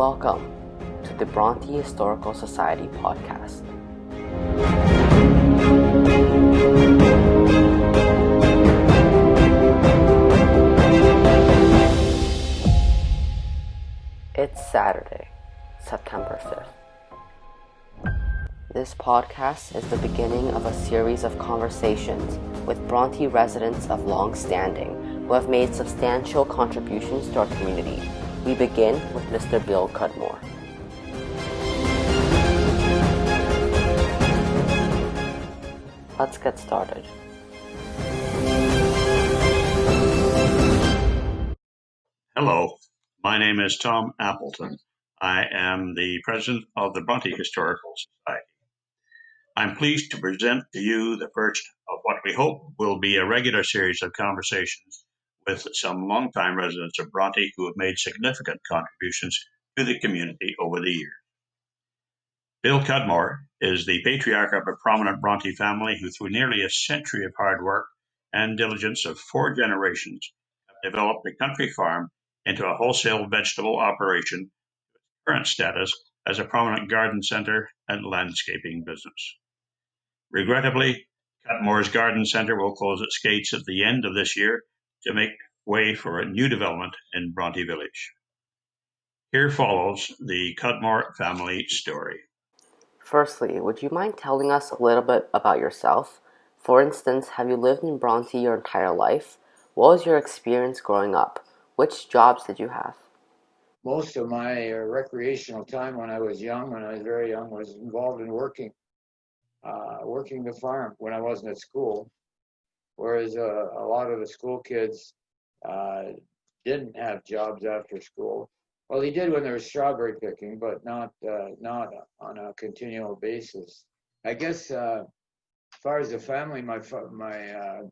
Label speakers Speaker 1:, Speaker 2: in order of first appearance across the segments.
Speaker 1: Welcome to the Bronte Historical Society podcast. It's Saturday, September 5th. This podcast is the beginning of a series of conversations with Bronte residents of long standing who have made substantial contributions to our community. We begin with Mr. Bill Cudmore. Let's get started.
Speaker 2: Hello, my name is Tom Appleton. I am the president of the Bronte Historical Society. I'm pleased to present to you the first of what we hope will be a regular series of conversations with some longtime residents of Bronte who have made significant contributions to the community over the years. Bill Cudmore is the patriarch of a prominent Bronte family who, through nearly a century of hard work and diligence of 4 generations, have developed a country farm into a wholesale vegetable operation, current status as a prominent garden center and landscaping business. Regrettably, Cudmore's garden center will close its gates at the end of this year to make way for a new development in Bronte Village. Here follows the Cudmore family story.
Speaker 1: Firstly, would you mind telling us a little bit about yourself? For instance, have you lived in Bronte your entire life? What was your experience growing up? Which jobs did you have?
Speaker 3: Most of my recreational time when I was very young, was involved in working the farm when I wasn't at school. Whereas a lot of the school kids didn't have jobs after school. Well, they did when there was strawberry picking, but not on a continual basis. I guess as far as the family, my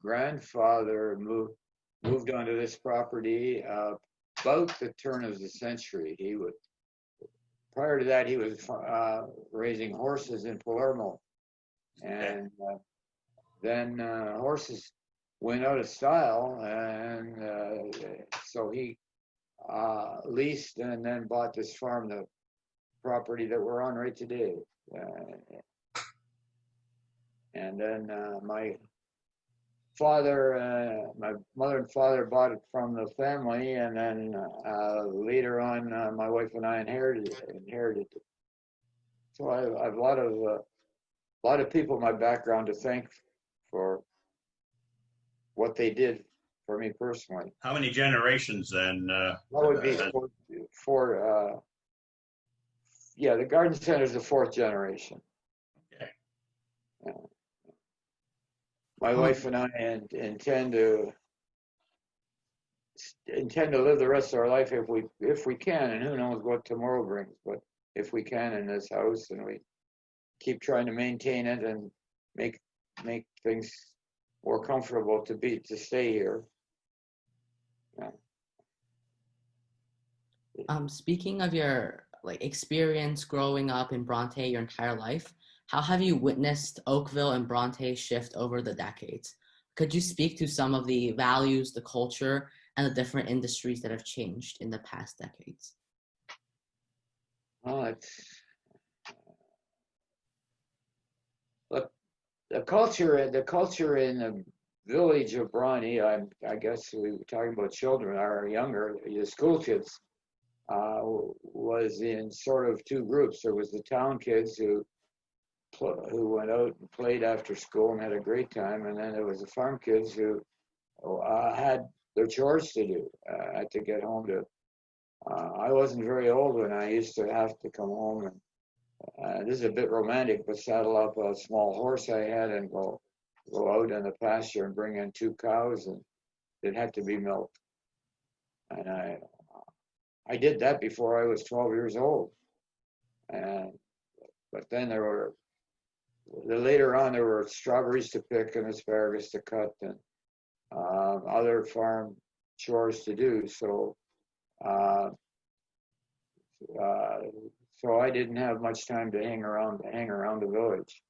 Speaker 3: grandfather moved onto this property about the turn of the century. Prior to that, he was raising horses in Palermo, and then horses went out of style, and so he leased and then bought this farm, the property that we're on right today. And then my mother and father bought it from the family, and then later on, my wife and I inherited it. So I have a lot of people in my background to thank for what they did for me personally.
Speaker 2: How many generations then?
Speaker 3: That would be four. Yeah, the garden center is the 4th generation.
Speaker 2: Okay.
Speaker 3: My wife and I intend to live the rest of our life if we can, and who knows what tomorrow brings. But if we can in this house, and we keep trying to maintain it and make things more comfortable to stay here. Yeah.
Speaker 1: Speaking of your experience growing up in Bronte your entire life, how have you witnessed Oakville and Bronte shift over the decades? Could you speak to some of the values, the culture, and the different industries that have changed in the past decades?
Speaker 3: Look, the culture in the village of Bronte, I guess we were talking about children, our younger, the school kids, was in sort of 2 groups. There was the town kids who went out and played after school and had a great time, and then there was the farm kids who had their chores to do, had to get home to. I wasn't very old when I used to have to come home, and this is a bit romantic, but saddle up a small horse I had and go out in the pasture and bring in 2 cows, and it had to be milked. And I did that before I was 12 years old. But then later on there were strawberries to pick and asparagus to cut and other farm chores to do. So I didn't have much time to hang around the village.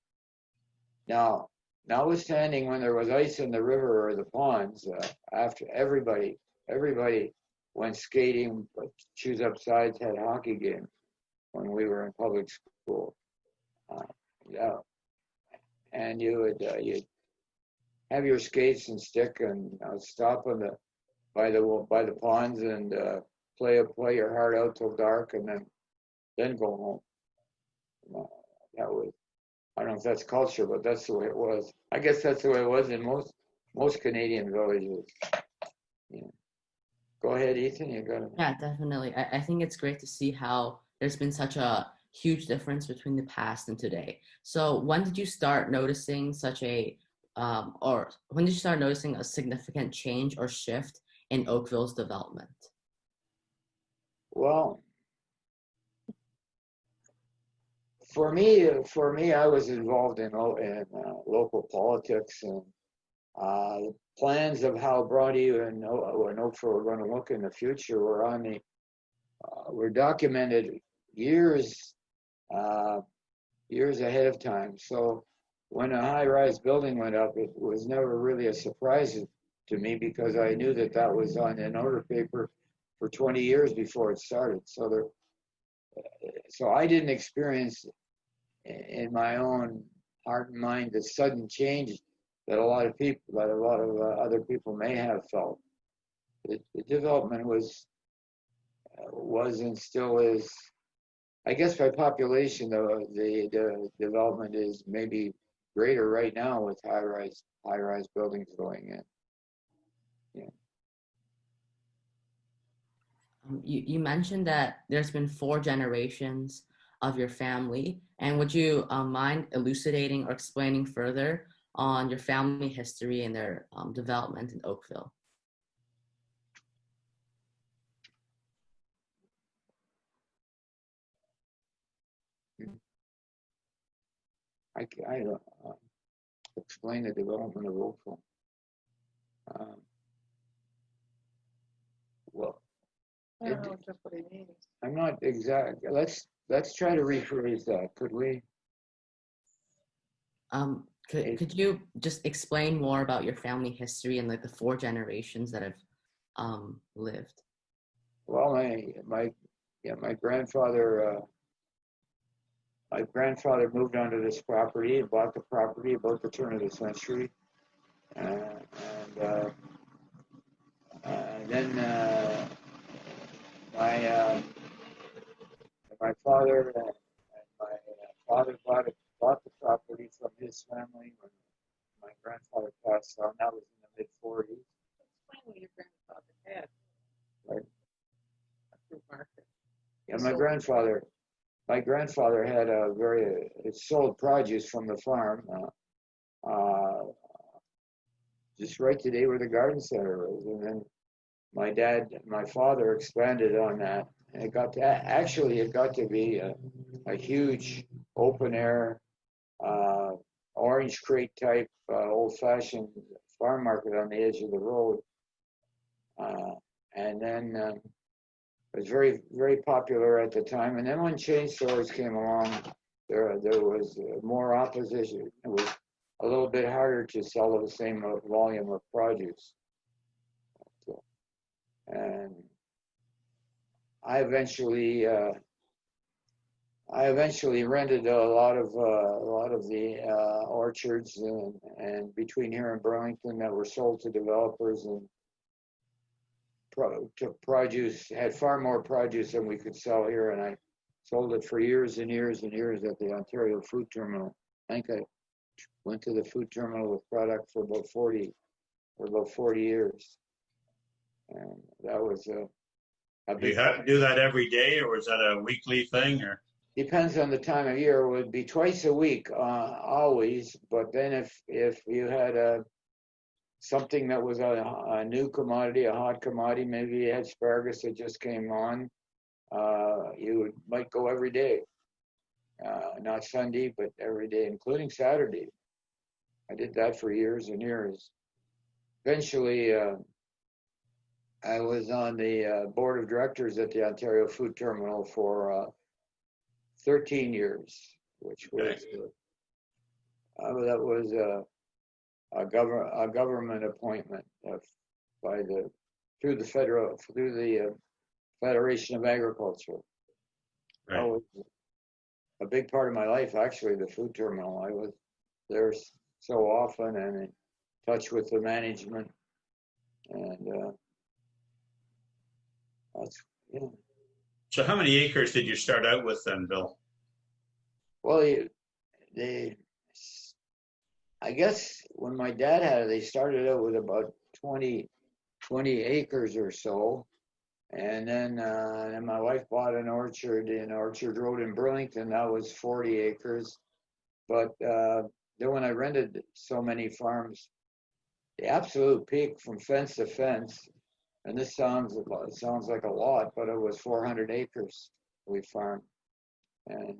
Speaker 3: Now, notwithstanding when there was ice in the river or the ponds, after everybody went skating, shoes up sides, had hockey games when we were in public school. Yeah, and you'd have your skates and stick and stop on the by the ponds and play your heart out till dark, and then go home. That was, I don't know if that's culture, but that's the way it was. I guess that's the way it was in most Canadian villages. Yeah. Go ahead, Ethan. You got it.
Speaker 1: Yeah, definitely. I think it's great to see how there's been such a huge difference between the past and today. So when did you start noticing or when did you start noticing a significant change or shift in Oakville's development?
Speaker 3: Well, for me, I was involved in local politics and plans of how Bronte and Oakville were going to look in the future were documented years ahead of time. So when a high-rise building went up, it was never really a surprise to me because I knew that was on an order paper for 20 years before it started. So I didn't experience in my own heart and mind the sudden change that a lot of other people may have felt. The development was and still is, I guess, by population, the development is maybe greater right now with high-rise buildings going in. Yeah.
Speaker 1: You mentioned that there's been 4 generations of your family, and would you mind elucidating or explaining further on your family history and their development in Oakville?
Speaker 3: I don't explain the development of Oakville. Well,
Speaker 4: I don't know just what he means.
Speaker 3: I'm not exact. Let's try to rephrase that. Could we?
Speaker 1: Could you just explain more about your family history and like the 4 generations that have lived?
Speaker 3: Well, my grandfather moved onto this property and bought the property about the turn of the century, and then my father and my father bought the property from his family when my grandfather passed on. That was in the mid-40s.
Speaker 4: Explain what your grandfather had.
Speaker 3: Right.
Speaker 4: Through market.
Speaker 3: Yeah, my grandfather had it sold produce from the farm, just right today where the garden center is, and then my father expanded on that, and it got to be a huge open air, orange crate type, old-fashioned farm market on the edge of the road, and then it was very, very popular at the time. And then when chain stores came along, there was more opposition. It was a little bit harder to sell the same volume of produce. And I eventually rented a lot of the orchards and between here and Burlington that were sold to developers, and produce had far more produce than we could sell here, and I sold it for years and years and years at the Ontario Food Terminal. I think I went to the food terminal with product for about 40 years, and that was a big.
Speaker 2: You have to do that every day, or is that a weekly thing, or?
Speaker 3: Depends on the time of year. It would be twice a week, always. But then if you had something that was a new commodity, a hot commodity, maybe you had asparagus that just came on, you might go every day. Not Sunday, but every day, including Saturday. I did that for years and years. Eventually, I was on the board of directors at the Ontario Food Terminal for 13 years, which was that was a government appointment by the through the Federation of Agriculture.
Speaker 2: Right.
Speaker 3: That was a big part of my life, actually, the food terminal. I was there so often and in touch with the management. And that's, yeah.
Speaker 2: So how many acres did you start out with then, Bill?
Speaker 3: Well, I guess when my dad had it, they started out with about 20 acres or so. And then my wife bought an orchard in Orchard Road in Burlington. That was 40 acres. But then when I rented so many farms, the absolute peak from fence to fence, and this sounds like a lot, but it was 400 acres we farmed. And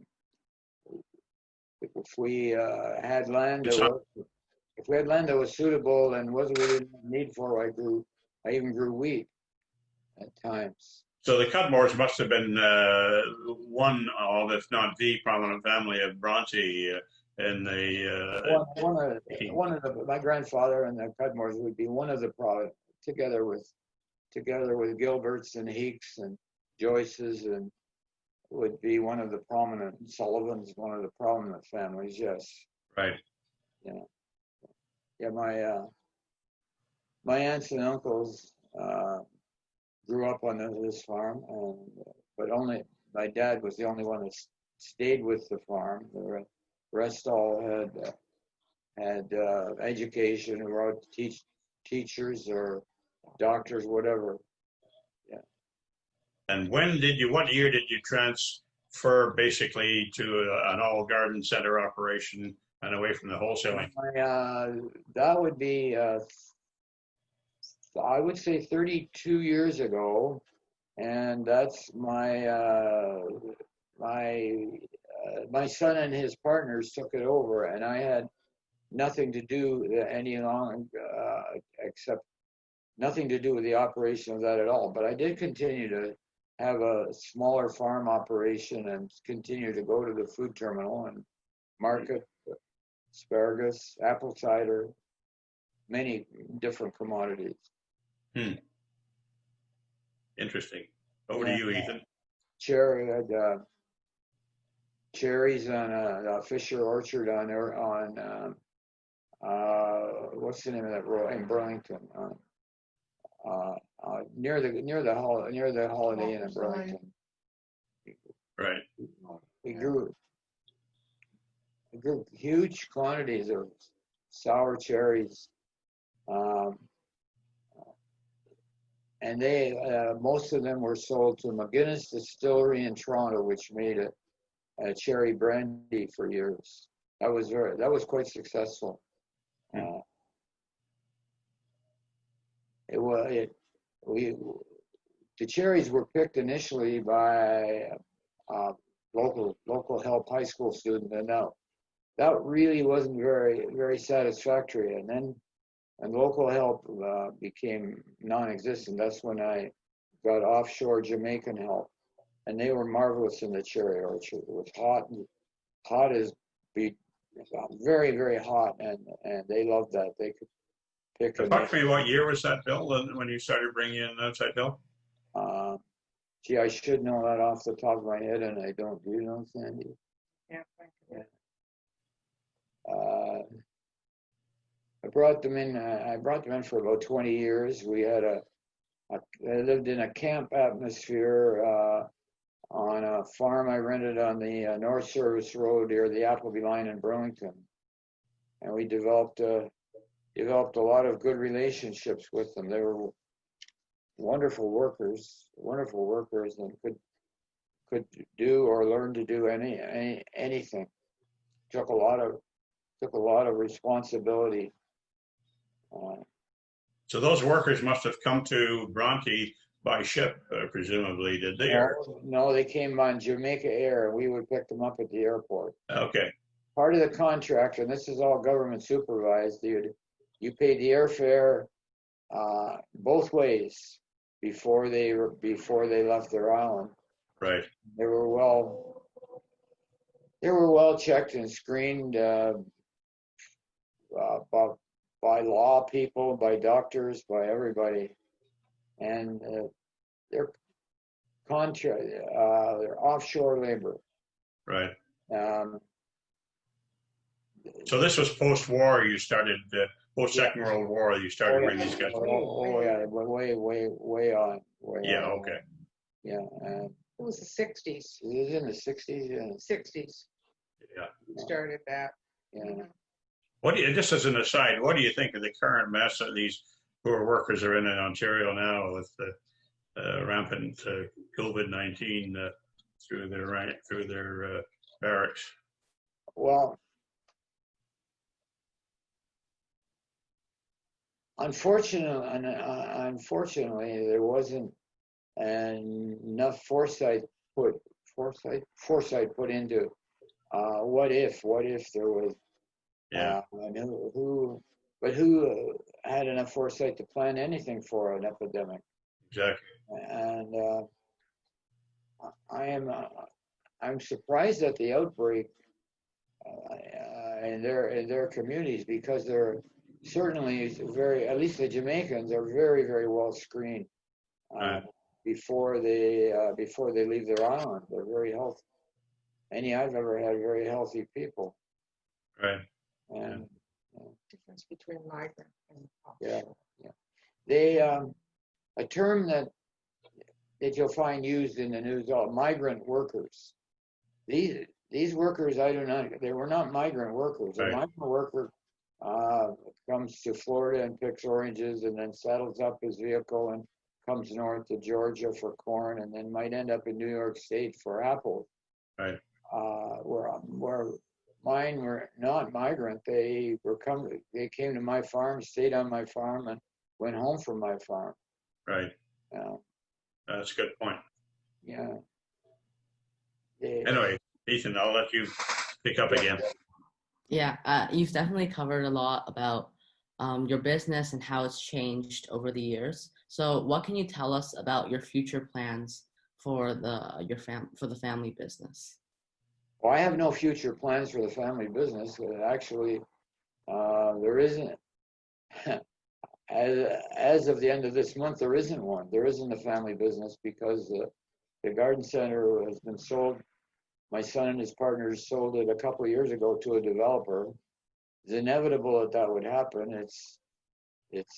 Speaker 3: if we had land that was suitable and wasn't we didn't need for, I even grew wheat at times.
Speaker 2: So the Cudmores must have been one of, if not the prominent family of Bronte in the.
Speaker 3: My grandfather and the Cudmores would be one of the product together with Gilberts and Heeks and Joyces, and would be one of the prominent Sullivans, one of the prominent families. Yes.
Speaker 2: Right.
Speaker 3: Yeah. Yeah. My aunts and uncles grew up on this farm, but only my dad was the only one that stayed with the farm. The rest all had education, were out to teachers or doctors, whatever. Yeah.
Speaker 2: And what year did you transfer basically to an all garden center operation and away from the wholesaling?
Speaker 3: That would be, I would say 32 years ago. And that's my son and his partners took it over, and I had nothing to do any longer, except nothing to do with the operation of that at all. But I did continue to have a smaller farm operation and continue to go to the food terminal and market asparagus, apple cider, many different commodities.
Speaker 2: Interesting. Over to you, Ethan.
Speaker 3: Cherries on a Fisher Orchard on what's the name of that road in Burlington? Near the Holiday Inn in Burlington.
Speaker 2: Right.
Speaker 3: We grew huge quantities of sour cherries, and they most of them were sold to McGuinness Distillery in Toronto, which made a cherry brandy for years. That was quite successful. The cherries were picked initially by local help high school student, and that really wasn't very satisfactory. And local help became non-existent. That's when I got offshore Jamaican help, and they were marvelous in the cherry orchard. It was hot as very, very hot, and they loved that. They could pick.
Speaker 2: Talk to me, what year was that, Bill, when you started bringing in outside help?
Speaker 3: Gee, I should know that off the top of my head, and I don't. Do you know, Sandy?
Speaker 4: Yeah, thank you.
Speaker 3: Yeah. I brought them in for about 20 years. We had I lived in a camp atmosphere on a farm I rented on the North Service Road near the Appleby line in Burlington, and we developed a lot of good relationships with them. They were wonderful workers, and could do or learn to do anything. Took a lot of responsibility.
Speaker 2: So those workers must have come to Bronte by ship, presumably, did they?
Speaker 3: No, they came on Jamaica Air, and we would pick them up at the airport.
Speaker 2: Okay.
Speaker 3: Part of the contract, and this is all government supervised, you paid the airfare both ways before they left their island.
Speaker 2: Right.
Speaker 3: They were well checked and screened by law people, by doctors, by everybody. and they're they're offshore labor.
Speaker 2: Right.
Speaker 3: Um,
Speaker 2: So this was post-war. You started post-Second
Speaker 3: Yeah.
Speaker 2: World War. You started bringing these guys.
Speaker 3: yeah, way on, way
Speaker 2: Yeah.
Speaker 3: on.
Speaker 2: Okay.
Speaker 3: Yeah,
Speaker 4: It was the sixties,
Speaker 3: it was in the 60s. Yeah,
Speaker 4: 60s,
Speaker 2: Yeah.
Speaker 4: started that.
Speaker 3: yeah.
Speaker 2: What do you, just as an aside, what do you think of the current mess that these poor workers are in Ontario now with the rampant COVID-19 through their barracks?
Speaker 3: Well, unfortunately, there wasn't enough foresight put into what if there was
Speaker 2: Yeah.
Speaker 3: and who had enough foresight to plan anything for an epidemic?
Speaker 2: Exactly.
Speaker 3: And I'm surprised at the outbreak in their communities, because they're certainly at least the Jamaicans are very, very well screened
Speaker 2: Right.
Speaker 3: before they leave their island. They're very healthy. Any I've ever had very healthy people.
Speaker 2: Right.
Speaker 3: And
Speaker 4: Difference between migrant and
Speaker 3: yeah,
Speaker 4: offshore.
Speaker 3: yeah. They a term that you'll find used in the news, migrant workers. These workers, they were not migrant workers.
Speaker 2: Right.
Speaker 3: A migrant worker comes to Florida and picks oranges, and then saddles up his vehicle and comes north to Georgia for corn, and then might end up in New York State for apples.
Speaker 2: Right.
Speaker 3: Where mine were not migrant. They came to my farm, stayed on my farm, and went home from my farm.
Speaker 2: Right. That's a good point.
Speaker 3: Yeah.
Speaker 2: Anyway, Ethan, I'll let you pick up again.
Speaker 1: Yeah, you've definitely covered a lot about your business and how it's changed over the years. So what can you tell us about your future plans for the family business?
Speaker 3: Well, I have no future plans for the family business. Actually, there isn't. As of the end of this month, there isn't one. There isn't a family business, because the garden center has been sold. My son and his partners sold it a couple of years ago to a developer. It's inevitable that would happen. It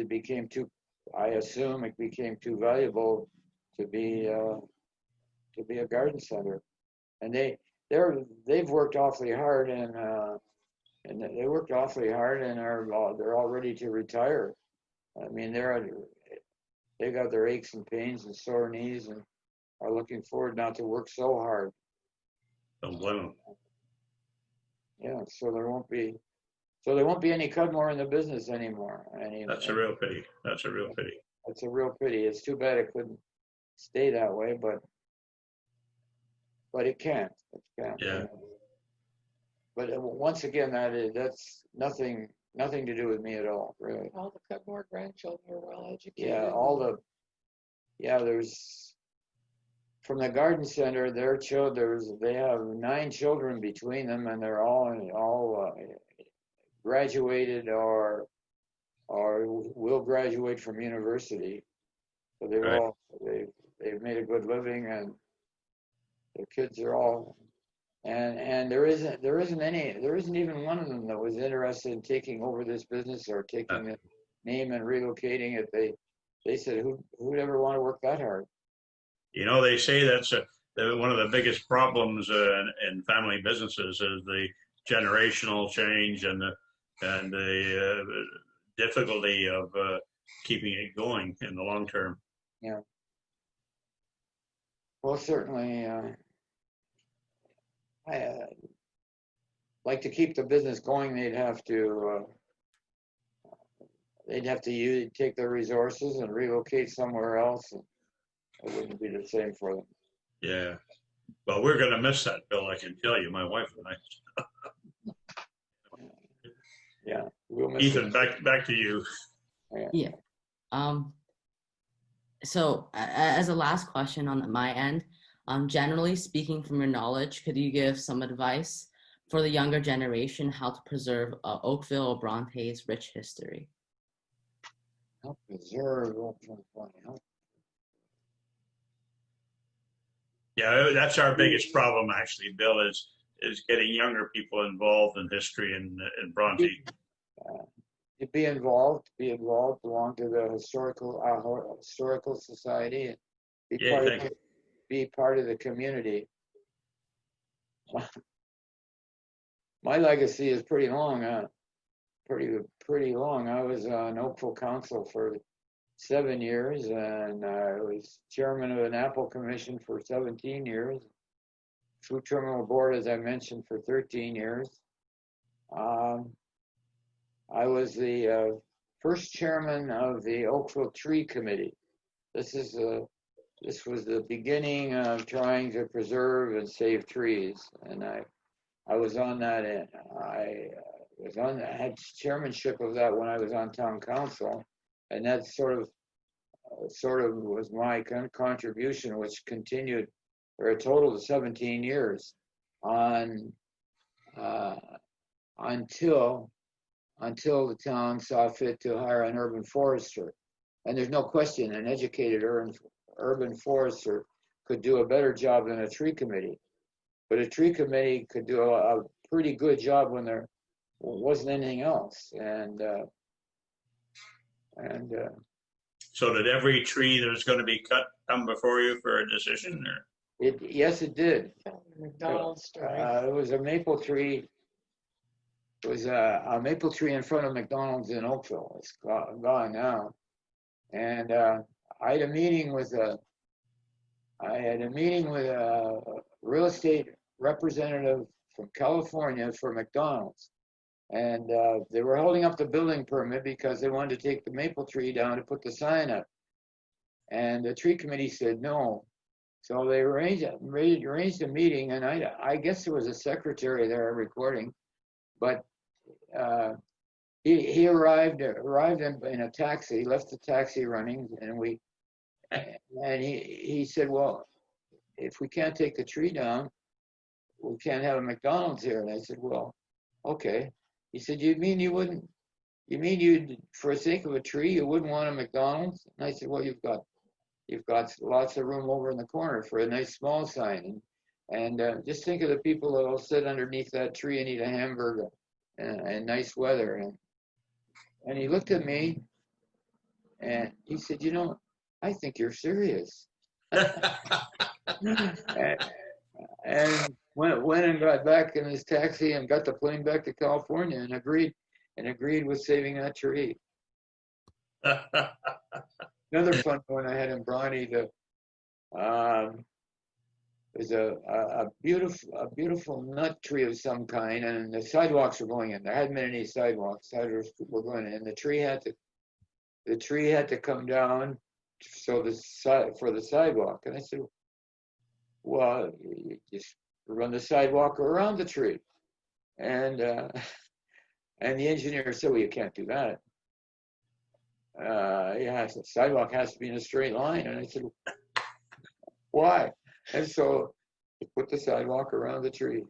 Speaker 3: became too. I assume it became too valuable to be a garden center, and they've worked awfully hard, and they worked awfully hard, and they're all ready to retire. I mean, they got their aches and pains and sore knees, and are looking forward not to work so hard.
Speaker 2: Don't blame them.
Speaker 3: Yeah, so there won't be any Cudmore in the business anymore.
Speaker 2: That's a real pity. That's a real pity.
Speaker 3: It's a real pity. It's too bad it couldn't stay that way, but it can't. It can't.
Speaker 2: Yeah.
Speaker 3: But once again, that's nothing to do with me at all, really.
Speaker 4: All the Cudmore grandchildren are well educated.
Speaker 3: Yeah, there's from the garden center. They have 9 children between them, and they're all graduated or will graduate from university. So they've made a good living, and their kids are all. And there isn't even one of them that was interested in taking over this business or taking the name and relocating it. They said, who would ever want to work that hard?
Speaker 2: You know, they say that's one of the biggest problems in family businesses is the generational change and the difficulty of keeping it going in the long term.
Speaker 3: Yeah. Well, certainly. I like to keep the business going. They'd have to take their resources and relocate somewhere else, and it wouldn't be the same for them.
Speaker 2: Yeah. Well, we're going to miss that, Bill. I can tell you, my wife and I.
Speaker 3: Yeah, we'll miss
Speaker 2: Ethan,
Speaker 3: it.
Speaker 2: back to you.
Speaker 1: Yeah. So as a last question on my end, generally speaking, from your knowledge, could you give some advice for the younger generation how to preserve Oakville or Bronte's rich history?
Speaker 3: Help preserve. Help.
Speaker 2: Yeah, that's our biggest problem, actually, Bill, is getting younger people involved in history in Bronte.
Speaker 3: To be involved, belong to the historical society, be part of the community. My legacy is pretty long, pretty long. I was on Oakville Council for 7 years, and I was chairman of an Apple Commission for 17 years. Food Terminal Board, as I mentioned, for 13 years. I was the first chairman of the Oakville Tree Committee. This was the beginning of trying to preserve and save trees, and I was on that. I had chairmanship of that when I was on town council, and that sort of was my contribution, which continued for a total of 17 years until the town saw fit to hire an urban forester. And there's no question an educated urban forester could do a better job than a tree committee. But a tree committee could do a pretty good job when there wasn't anything else.
Speaker 2: So did every tree that was going to be cut come before you for a decision? Or?
Speaker 3: Yes, it did.
Speaker 4: McDonald's story.
Speaker 3: It was a maple tree. It was a maple tree in front of McDonald's in Oakville. It's gone now. And I had a meeting with a real estate representative from California for McDonald's. And they were holding up the building permit because they wanted to take the maple tree down to put the sign up. And the tree committee said no. So they arranged a meeting, and I guess there was a secretary there recording, but he arrived in a taxi, left the taxi running, and he said, well, if we can't take the tree down, we can't have a McDonald's here. And I said, well, okay. He said, you mean you'd, for the sake of a tree, you wouldn't want a McDonald's? And I said, well, you've got lots of room over in the corner for a nice small sign. And just think of the people that will sit underneath that tree and eat a hamburger and nice weather. And he looked at me and he said, I think you're serious. and went and got back in his taxi and got the plane back to California and agreed with saving that tree. Another fun one I had in Bronte, there's a beautiful nut tree of some kind, and the sidewalks were going in. There hadn't been any sidewalks. Sidewalks were going in, and the tree had to come down for the sidewalk. And I said, well, you just run the sidewalk around the tree. And the engineer said, well, you can't do that. The sidewalk has to be in a straight line. And I said, why? And so he put the sidewalk around the tree.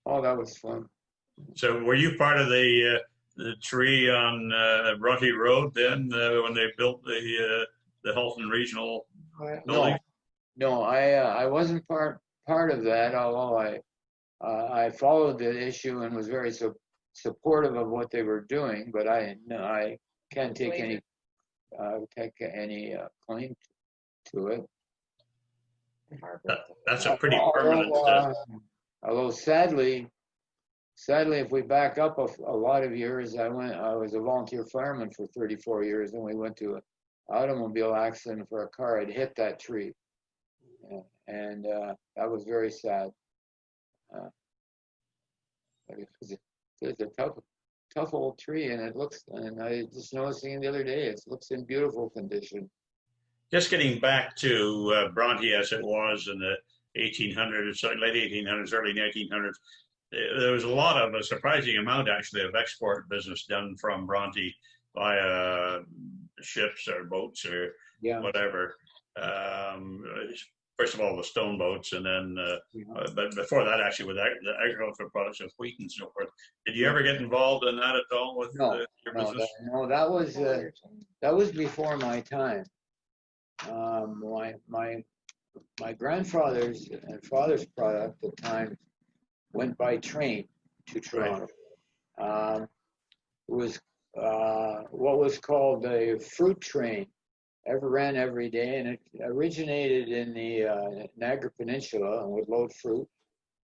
Speaker 3: Oh, that was fun.
Speaker 2: So were you part of the tree on Bronte Road then when they built the Halton Regional building?
Speaker 3: No, I wasn't part of that, although I followed the issue and was very supportive of what they were doing, but I can't take any claim to it.
Speaker 2: That's a pretty permanent.
Speaker 3: Although sadly, if we back up a lot of years, I was a volunteer fireman for 34 years, and we went to an automobile accident for a car had hit that tree, and that was very sad. It's a tough old tree, and and I just noticing the other day, it looks in beautiful condition.
Speaker 2: Just getting back to Bronte as it was in the 1800s, late 1800s, early 1900s, there was a surprising amount actually of export business done from Bronte via ships or boats or whatever. first of all, the stone boats, and then, but before that, actually, with the agricultural products of wheat and so forth. Did you ever get involved in that at all with your business?
Speaker 3: That was before my time. My grandfather's and father's product at times went by train to Toronto. Right. It was what was called a fruit train. Ran every day, and it originated in the Niagara Peninsula and would load fruit,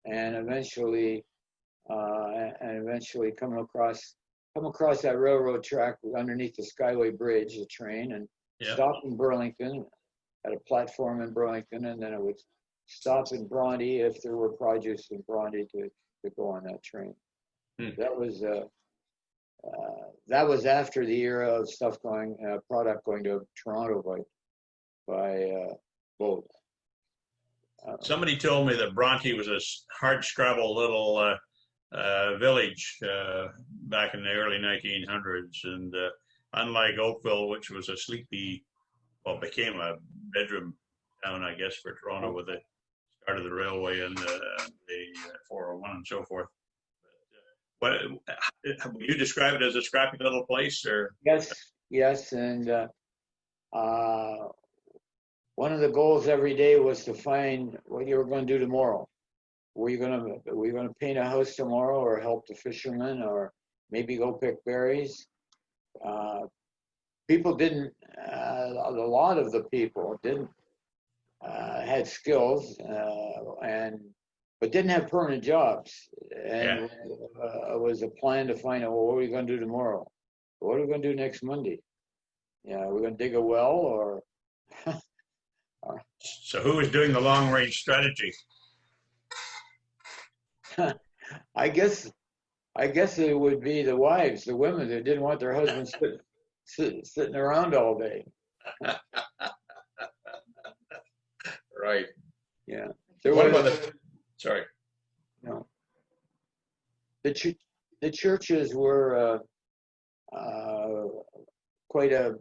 Speaker 3: and eventually come across that railroad track underneath the Skyway Bridge, the train, and stop in Burlington, at a platform in Burlington, and then it would stop in Bronte if there were produce in Bronte to go on that train. That was after the era of product going to Toronto by boat.
Speaker 2: Somebody told me that Bronte was a hard-scrabble little village back in the early 1900s, and unlike Oakville, which was a sleepy, became a bedroom town, I guess, for Toronto with the start of the railway and the 401 and so forth. What would you describe it as, a scrappy little place, or?
Speaker 3: Yes, and one of the goals every day was to find what you were going to do tomorrow. Were you going to paint a house tomorrow, or help the fishermen, or maybe go pick berries? People didn't. A lot of the people didn't had skills but didn't have permanent jobs, and it was a plan to find out, well, what are we going to do tomorrow? What are we going to do next Monday? Are we going to dig a well, or?
Speaker 2: So who was doing the long-range strategy?
Speaker 3: I guess it would be the wives, the women that didn't want their husbands sitting around all day.
Speaker 2: Right.
Speaker 3: Yeah.
Speaker 2: Sorry.
Speaker 3: No. The churches were quite a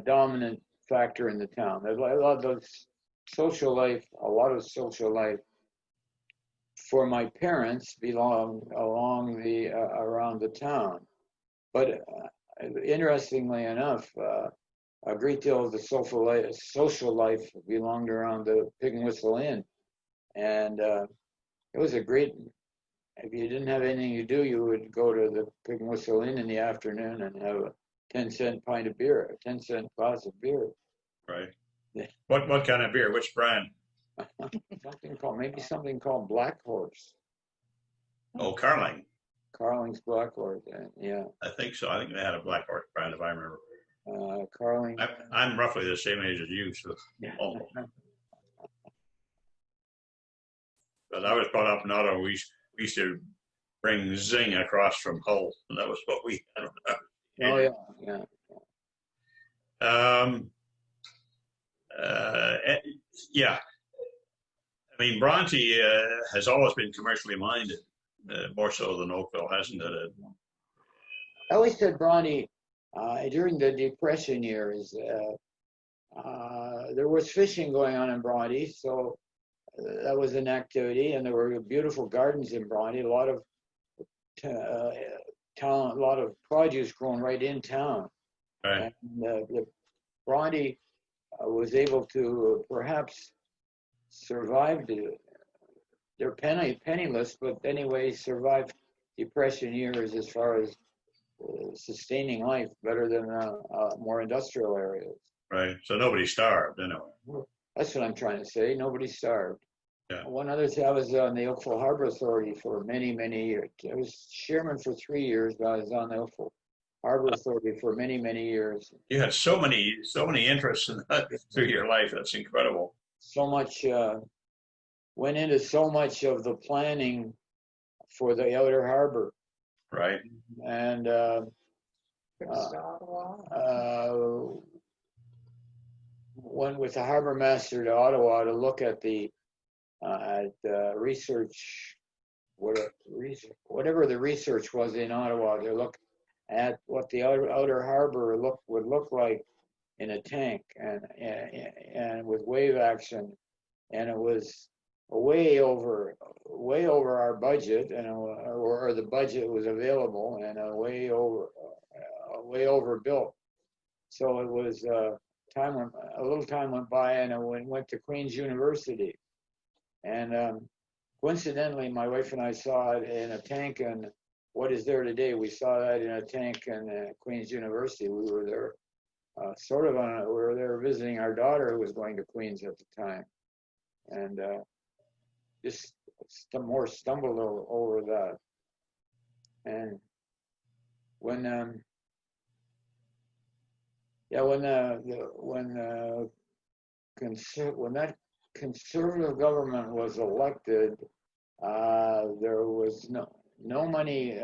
Speaker 3: dominant factor in the town. There's a lot of social life for my parents belonged around the town. But interestingly enough, a great deal of the social life belonged around the Pig and Whistle Inn. And it was a great, if you didn't have anything to do, you would go to the Pig and Whistle Inn in the afternoon and have a 10-cent pint of beer, a 10-cent glass of beer.
Speaker 2: Right. Yeah. What kind of beer? Which brand?
Speaker 3: something called Black Horse.
Speaker 2: Oh, Carling.
Speaker 3: Carling's Black Horse, yeah.
Speaker 2: I think so. I think they had a Black Horse brand, if I remember.
Speaker 3: Carling.
Speaker 2: I'm roughly the same age as you, so almost. But I was brought up in Ottawa. We used to bring Zing across from Hull, and that was what we had.
Speaker 3: Oh yeah.
Speaker 2: Yeah. I mean, Bronte has always been commercially minded, more so than Oakville, hasn't it?
Speaker 3: I always said Bronte, during the Depression years, there was fishing going on in Bronte, so that was an activity, and there were beautiful gardens in Bronte, a lot of talent, a lot of produce grown right in town.
Speaker 2: Right.
Speaker 3: And the Bronte was able to perhaps survive they're penniless, but anyway, survived Depression years as far as sustaining life better than more industrial areas.
Speaker 2: Right. So nobody starved, anyway.
Speaker 3: That's what I'm trying to say. Nobody starved.
Speaker 2: Yeah.
Speaker 3: One other thing, I was on the Oakville Harbor Authority for many, many years. I was chairman for 3 years, but I was on the Oakville Harbor Authority for many, many years.
Speaker 2: You had so many interests in that through your life. That's incredible.
Speaker 3: So much went into so much of the planning for the outer harbor.
Speaker 2: Right.
Speaker 3: And went with the harbor master to Ottawa to look at the research, whatever the research was in Ottawa, to look at what the outer harbor would look like in a tank and with wave action and it was way over our budget, and or the budget was available, and way over built. So it was a little time went by, and I went to Queen's University, and coincidentally, my wife and I saw it in a tank, and what is there today? We saw that in a tank in Queen's University. We were there, we were there visiting our daughter who was going to Queen's at the time, and just more stumbled over that. And when that conservative government was elected, there was no money.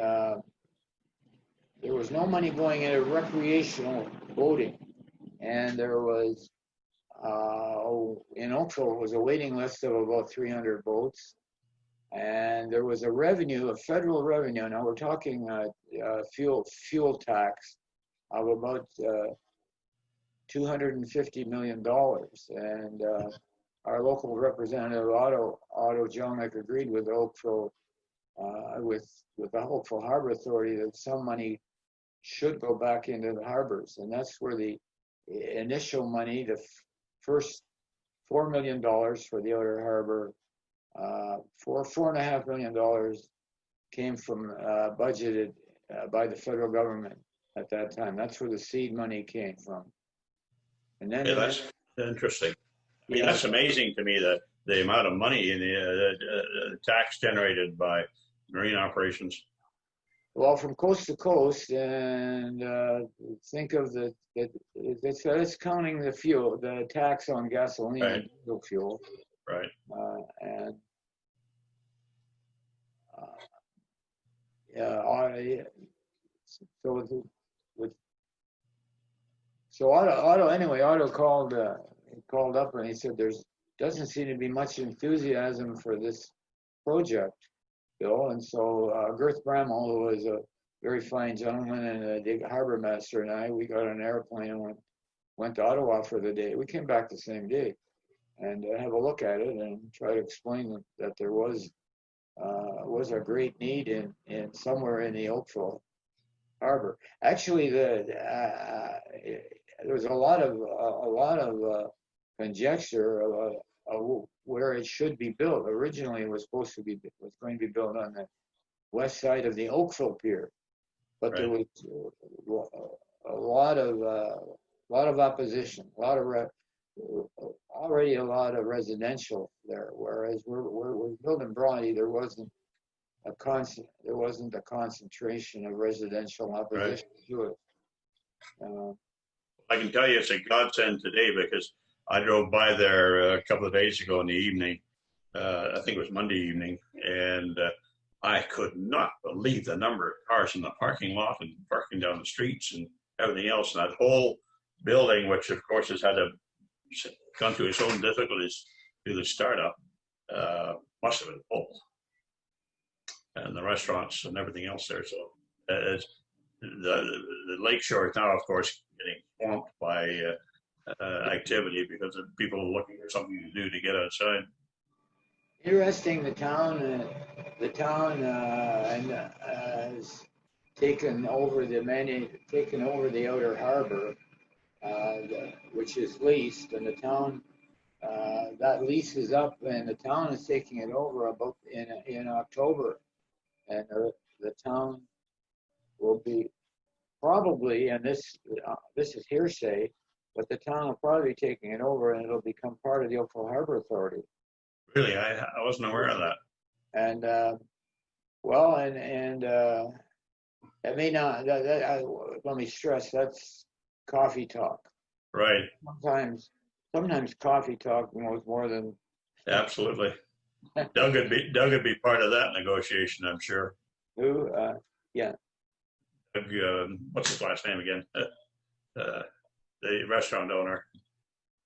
Speaker 3: There was no money going into recreational boating, and there was in Oakville was a waiting list of about 300 boats, and there was a federal revenue. Now we're talking fuel tax of about $250 million, and our local representative Otto Jonek agreed with Oakville, with the Oakville Harbor Authority, that some money should go back into the harbors, and that's where the initial money, the first $4 million for the outer harbor, $4.5 million came from budgeted by the federal government at that time. That's where the seed money came from. And then
Speaker 2: that's interesting. I mean, that's amazing to me, that the amount of money in the tax generated by marine operations.
Speaker 3: Well, from coast to coast, and think of it's counting the fuel, the tax on gasoline and diesel fuel.
Speaker 2: Right.
Speaker 3: So Otto called up, and he said doesn't seem to be much enthusiasm for this project, Bill. And so Girth Bramall, who was a very fine gentleman and a harbor master, and we got on an airplane and went to Ottawa for the day. We came back the same day and have a look at it and try to explain that there was a great need in somewhere in the Oakville Harbor. Actually, there was a lot of conjecture of where it should be built. Originally, it was going to be built on the west side of the Oakville Pier, but there was a lot of opposition, already a lot of residential there. Whereas we're building Bronte, there wasn't a concentration of residential opposition to it.
Speaker 2: I can tell you it's a godsend today, because I drove by there a couple of days ago in the evening. I think it was Monday evening, and I could not believe the number of cars in the parking lot and parking down the streets and everything else. And that whole building, which of course has had gone through its own difficulties through the startup, must have been full. And the restaurants and everything else there. So the lakeshore is now, of course, getting swamped by activity because of people looking for something to do to get outside.
Speaker 3: Interesting, the town has taken over the outer harbor, which is leased, and the town that lease is up, and the town is taking it over about in October, and the town will be probably, and this is hearsay, but the town will probably be taking it over, and it'll become part of the Oakville Harbor Authority.
Speaker 2: Really, I wasn't aware of that.
Speaker 3: And it may not. Let me stress, that's coffee talk.
Speaker 2: Right.
Speaker 3: Sometimes coffee talk knows more than.
Speaker 2: Absolutely. Doug would be part of that negotiation, I'm sure.
Speaker 3: Who? Yeah.
Speaker 2: Doug, what's his last name again? The restaurant owner.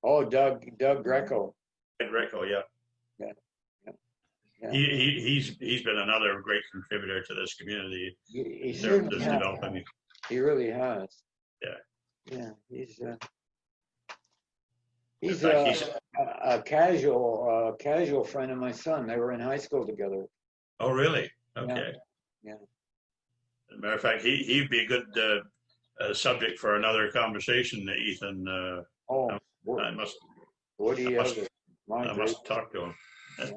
Speaker 3: Oh, Doug Greco.
Speaker 2: Greco, yeah.
Speaker 3: Yeah.
Speaker 2: He's been another great contributor to this community.
Speaker 3: He certainly has. He really has.
Speaker 2: Yeah.
Speaker 3: Yeah. He's. He's
Speaker 2: fact,
Speaker 3: a casual friend of my son. They were in high school together.
Speaker 2: Oh, really? Okay.
Speaker 3: Yeah.
Speaker 2: As a matter of fact, he'd be a good subject for another conversation, Ethan.
Speaker 3: Oh,
Speaker 2: I must
Speaker 3: Woody
Speaker 2: I must,
Speaker 3: my
Speaker 2: I
Speaker 3: great.
Speaker 2: must talk to him.
Speaker 3: Yeah,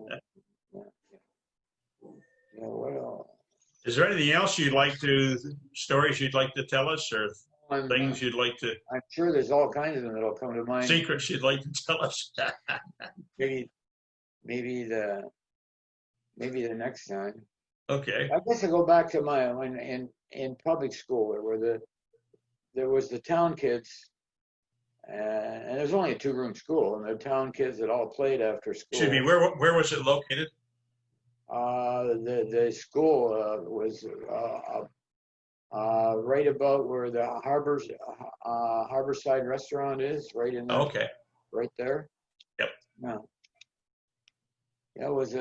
Speaker 3: yeah, yeah. Well,
Speaker 2: Is there anything else stories you'd like to tell us, or
Speaker 3: I'm,
Speaker 2: things you'd like to,
Speaker 3: I'm sure there's all kinds of them that'll come to mind.
Speaker 2: secrets you'd like to tell us?
Speaker 3: Maybe, maybe the next time.
Speaker 2: Okay.
Speaker 3: I guess I go back to when in public school there was the town kids, and there's only a 2-room school, and the town kids that all played after school.
Speaker 2: Excuse me, where was it located?
Speaker 3: The school was right about where the Harborside restaurant is, right in there.
Speaker 2: Okay.
Speaker 3: Right there.
Speaker 2: Yep.
Speaker 3: No. That was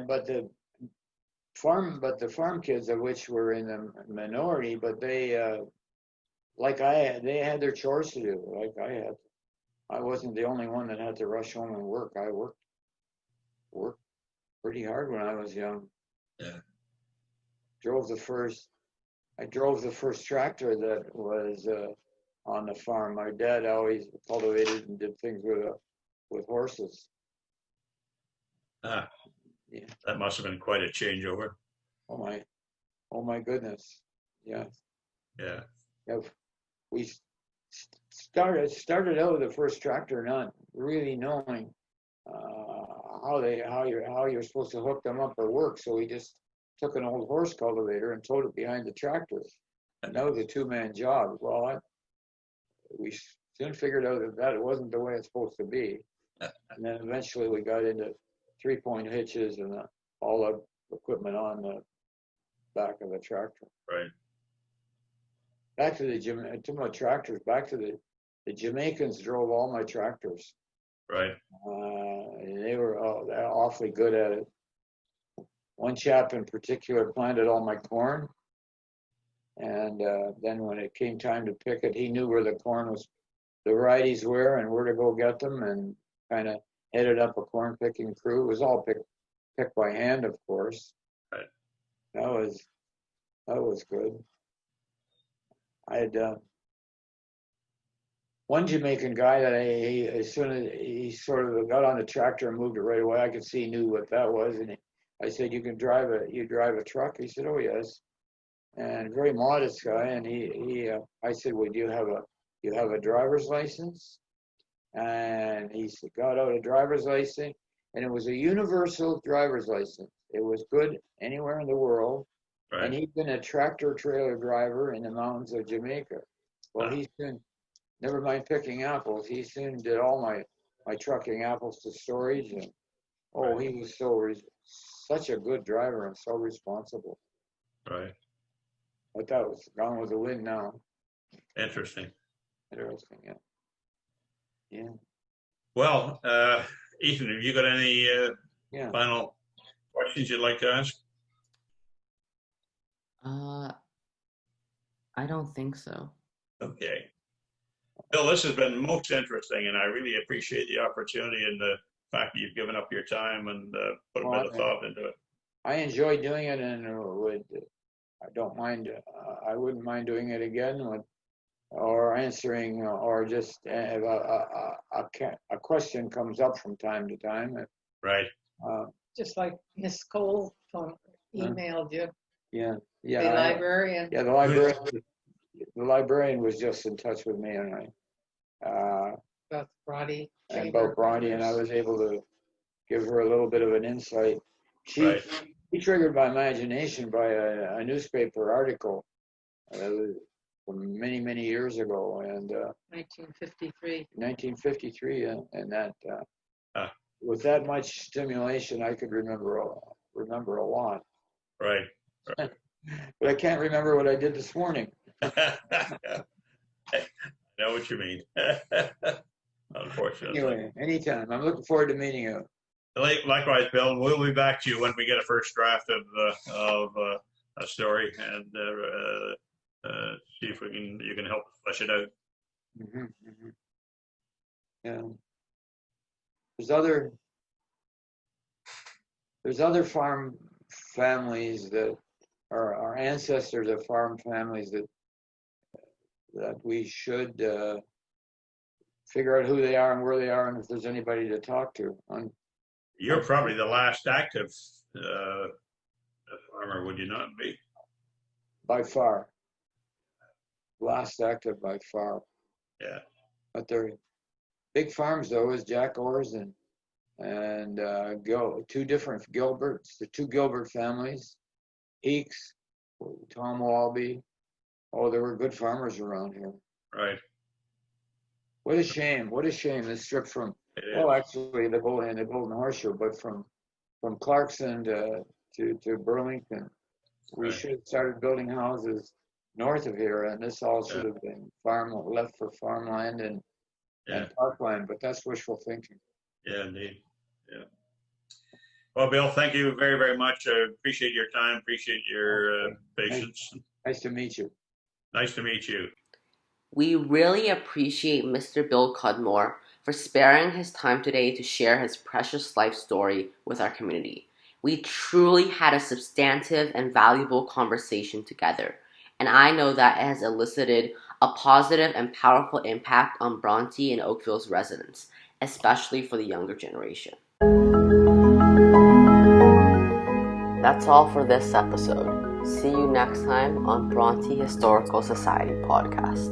Speaker 3: but the farm kids, of which were in the minority, but they they had their chores to do, like I had. I wasn't the only one that had to rush home and work. I worked pretty hard when I was young.
Speaker 2: Yeah.
Speaker 3: I drove the first tractor that was on the farm. My dad always cultivated and did things with horses.
Speaker 2: Ah,
Speaker 3: yeah.
Speaker 2: That must have been quite a changeover.
Speaker 3: Oh my goodness. Yeah.
Speaker 2: Yeah.
Speaker 3: We started out with the first tractor not really knowing how you're supposed to hook them up or work. So we just took an old horse cultivator and towed it behind the tractor. And that was a 2-man job. Well, we soon figured out that wasn't the way it's supposed to be. And then eventually we got into 3-point hitches and all the equipment on the back of the tractor.
Speaker 2: Right.
Speaker 3: Back to my tractors. Back to the Jamaicans drove all my tractors.
Speaker 2: Right.
Speaker 3: And they were awfully good at it. One chap in particular planted all my corn, and then when it came time to pick it, he knew where the varieties were, and where to go get them, and kind of headed up a corn picking crew. It was all picked by hand, of course.
Speaker 2: Right.
Speaker 3: That was good. I had one Jamaican guy that as soon as he sort of got on the tractor and moved it right away, I could see he knew what that was. And I said, you drive a truck? He said, oh, yes. And very modest guy. And I said, well, do you have a driver's license? And he got out a driver's license, and it was a universal driver's license. It was good anywhere in the world. Right. And he'd been a tractor trailer driver in the mountains of Jamaica. Well, he soon, never mind picking apples, he soon did all my trucking apples to storage. And he was such a good driver and so responsible.
Speaker 2: Right.
Speaker 3: But that was gone with the wind now.
Speaker 2: Interesting,
Speaker 3: yeah. Yeah.
Speaker 2: Well, Ethan, have you got any final questions you'd like to ask?
Speaker 1: I don't think so.
Speaker 2: Okay. Bill, this has been most interesting, and I really appreciate the opportunity and the fact that you've given up your time and put a bit of thought into it.
Speaker 3: I enjoy doing it, and I don't mind. I wouldn't mind doing it again, or answering, or just a question comes up from time to time.
Speaker 2: Right.
Speaker 4: Just like Miss Cole emailed you.
Speaker 3: Yeah.
Speaker 4: The librarian.
Speaker 3: Yeah, the librarian was just in touch with me, and
Speaker 4: about Bronte.
Speaker 3: About Bronte, and I was able to give her a little bit of an insight. She triggered my imagination by a newspaper article from many, many years ago, and
Speaker 4: 1953.
Speaker 3: 1953, and that with that much stimulation, I could remember a lot.
Speaker 2: Right.
Speaker 3: But I can't remember what I did this morning.
Speaker 2: I know what you mean. Unfortunately.
Speaker 3: Anyway, anytime. I'm looking forward to meeting you.
Speaker 2: Likewise, Bill. We'll be back to you when we get a first draft of a story and see if you can help us flesh it out.
Speaker 3: Mm-hmm, mm-hmm. Yeah. There's other farm families that are our ancestors of farm families that we should figure out who they are and where they are, and if there's anybody to talk to.
Speaker 2: You're probably the last active farmer, would you not be?
Speaker 3: By far, last active by far.
Speaker 2: Yeah.
Speaker 3: But they're big farms though, is Jack Orr's and two different Gilberts, the two Gilbert families, Eeks, Tom Walby. Oh, there were good farmers around here.
Speaker 2: Right.
Speaker 3: What a shame! What a shame! This trip from actually the Golden Horseshoe, but from Clarkson to Burlington, we should have started building houses north of here, and this all should have been left for farmland and parkland. But that's wishful thinking.
Speaker 2: Yeah, indeed. Yeah. Well, Bill, thank you very, very much. I appreciate your time. Appreciate your patience.
Speaker 3: Nice to meet you.
Speaker 2: Nice to meet you.
Speaker 1: We really appreciate Mr. Bill Cudmore for sparing his time today to share his precious life story with our community. We truly had a substantive and valuable conversation together, and I know that it has elicited a positive and powerful impact on Bronte and Oakville's residents, especially for the younger generation. That's all for this episode. See you next time on Bronte Historical Society podcast.